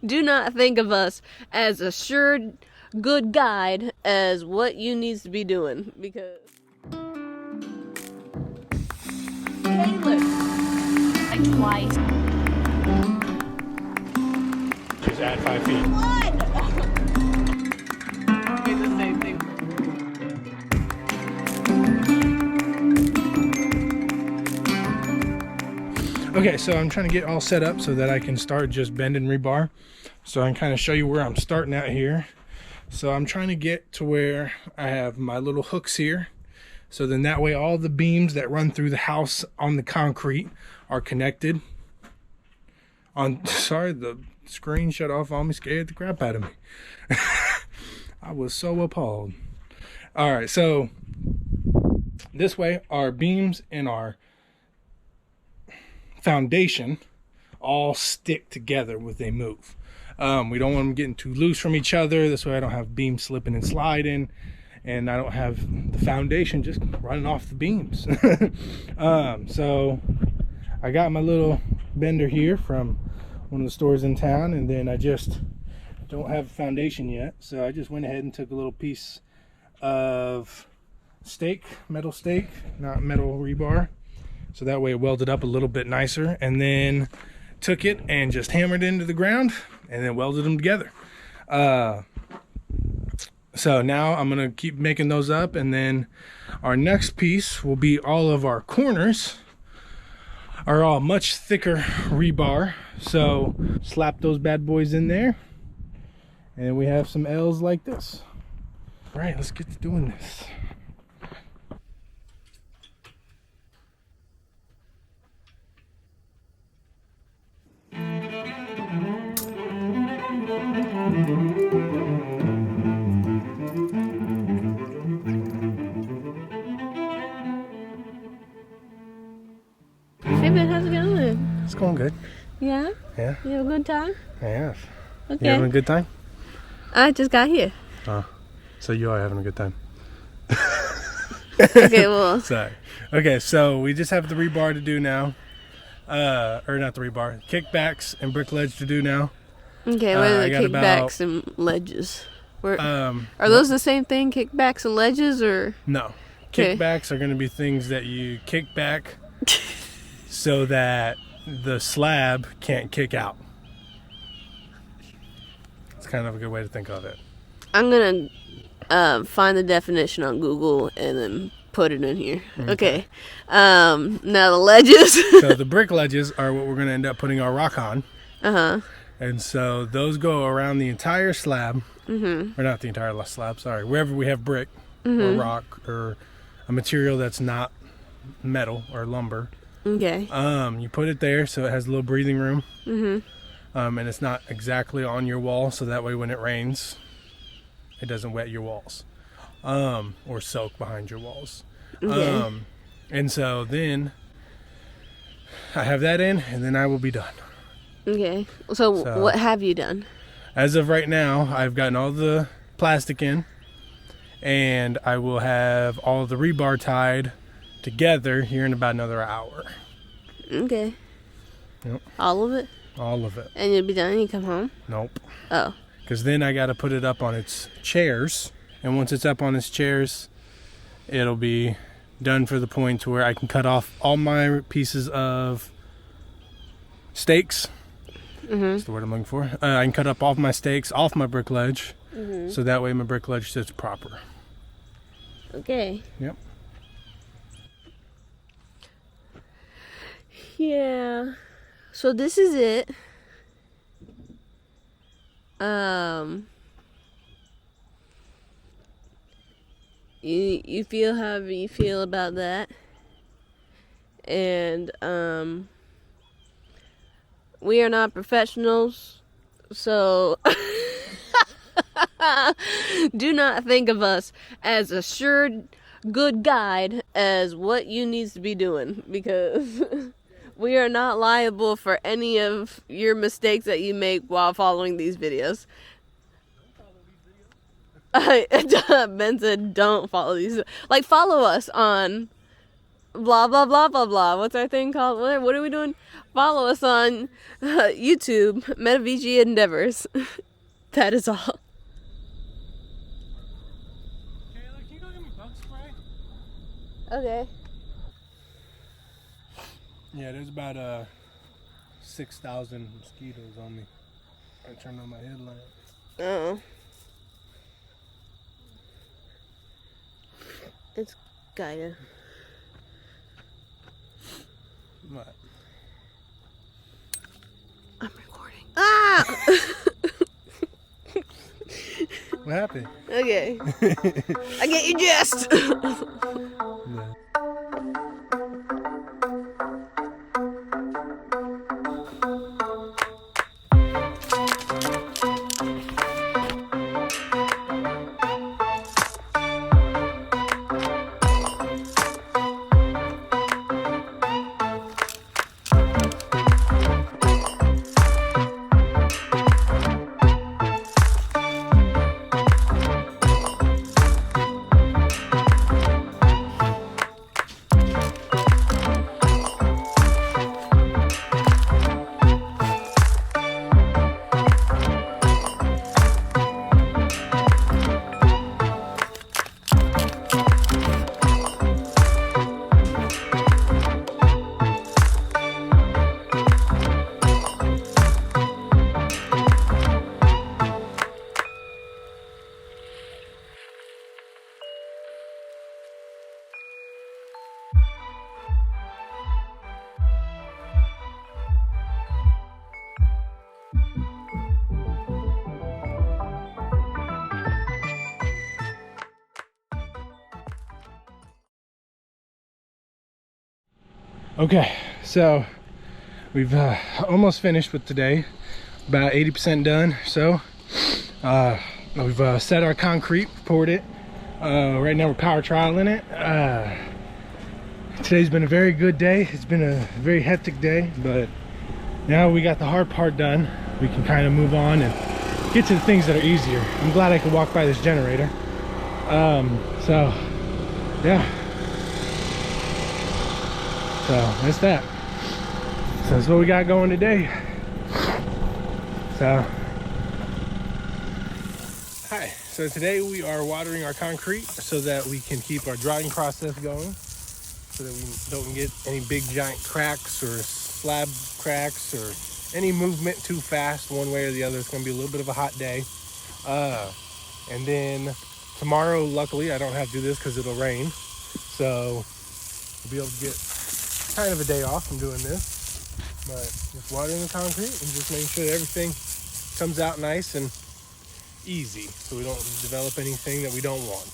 Do not think of us as a sure good guide as what you need to be doing, because Taylor, like twice. Just add 5 feet. what? Be the same thing. Okay, so I'm trying to get all set up so that I can start just bending rebar. So I can kind of show you where I'm starting at here. So I'm trying to get to where I have my little hooks here. So then that way all the beams that run through the house on the concrete are connected. Sorry, the screen shut off on me, scared the crap out of me. I was so appalled. All right, so this way our beams and our foundation all stick together when they move. We don't want them getting too loose from each other. This way I don't have beams slipping and sliding, and I don't have the foundation just running off the beams. So I got my little bender here from one of the stores in town, and then I just don't have a foundation yet, so I just went ahead and took a little piece of metal stake, not metal rebar, so that way it welded up a little bit nicer, and then took it and just hammered it into the ground and then welded them together. So now I'm gonna keep making those up, and then our next piece will be all of our corners are all much thicker rebar, so slap those bad boys in there and we have some L's like this. All right, let's get to doing this. Hey man, how's it going? It's going good. Yeah? Yeah, You have a good time? I have. Okay. You having a good time? I just got here. Oh, so you are having a good time. Okay, well. Sorry. Okay, so we just have the rebar to do now. Or not the rebar, kickbacks and brick ledge to do now. Okay, what are I the got kickbacks and ledges? Are Are those the same thing, kickbacks and ledges, or? No. Okay. Kickbacks are going to be things that you kick back so that the slab can't kick out. It's kind of a good way to think of it. I'm gonna find the definition on Google and then put it in here. Okay. Now the ledges. So the brick ledges are what we're going to end up putting our rock on. Uh-huh. And so those go around the entire slab. Mm-hmm. Or not the entire slab, sorry. Wherever we have brick Mm-hmm. or rock or a material that's not metal or lumber. Okay. You put it there so it has a little breathing room. Mm-hmm. And it's not exactly on your wall, so that way when it rains, it doesn't wet your walls. Or soak behind your walls. Okay. And so then I have that in, and then I will be done. Okay. So what have you done? As of right now, I've gotten all the plastic in, and I will have all the rebar tied together here in about another hour. Okay. Yep. All of it? All of it. And you'll be done and you come home? Nope. Oh. Because then I got to put it up on its chairs, and once it's up on its chairs, it'll be done for the point to where I can cut off all my pieces of stakes. Mm-hmm. That's the word I'm looking for. I can cut up all of my stakes off my brick ledge, so that way my brick ledge sits proper. Okay. Yep. Yeah. So this is it. You feel however you feel about that. And we are not professionals, so do not think of us as a sure good guide as what you need to be doing, because we are not liable for any of your mistakes that you make while following these videos. Ben said don't follow these. Like, follow us on blah blah blah blah blah. What's our thing called? What are we doing? Follow us on YouTube, Metavichi Endeavors. That is all. Kayla, can you go get me bug spray? Okay. Yeah, there's about 6,000 mosquitoes on me. I turned on my headlamp. Oh. It's Gaia. What? I'm recording. Ah! What happened? Okay. I get your gist. Yeah. Okay, so we've almost finished with today, about 80% done. So we've set our concrete, poured it. Right now we're power trialing it. Today's been a very good day. It's been a very hectic day, but now we got the hard part done. We can kind of move on and get to the things that are easier. I'm glad I could walk by this generator. So yeah. So that's that. So that's what we got going today. Hi. So today we are watering our concrete so that we can keep our drying process going, so that we don't get any big giant cracks or slab cracks or any movement too fast one way or the other. It's going to be a little bit of a hot day. And then tomorrow, luckily, I don't have to do this because it'll rain. So we'll be able to get kind of a day off from doing this, but just watering the concrete and just making sure that everything comes out nice and easy so we don't develop anything that we don't want.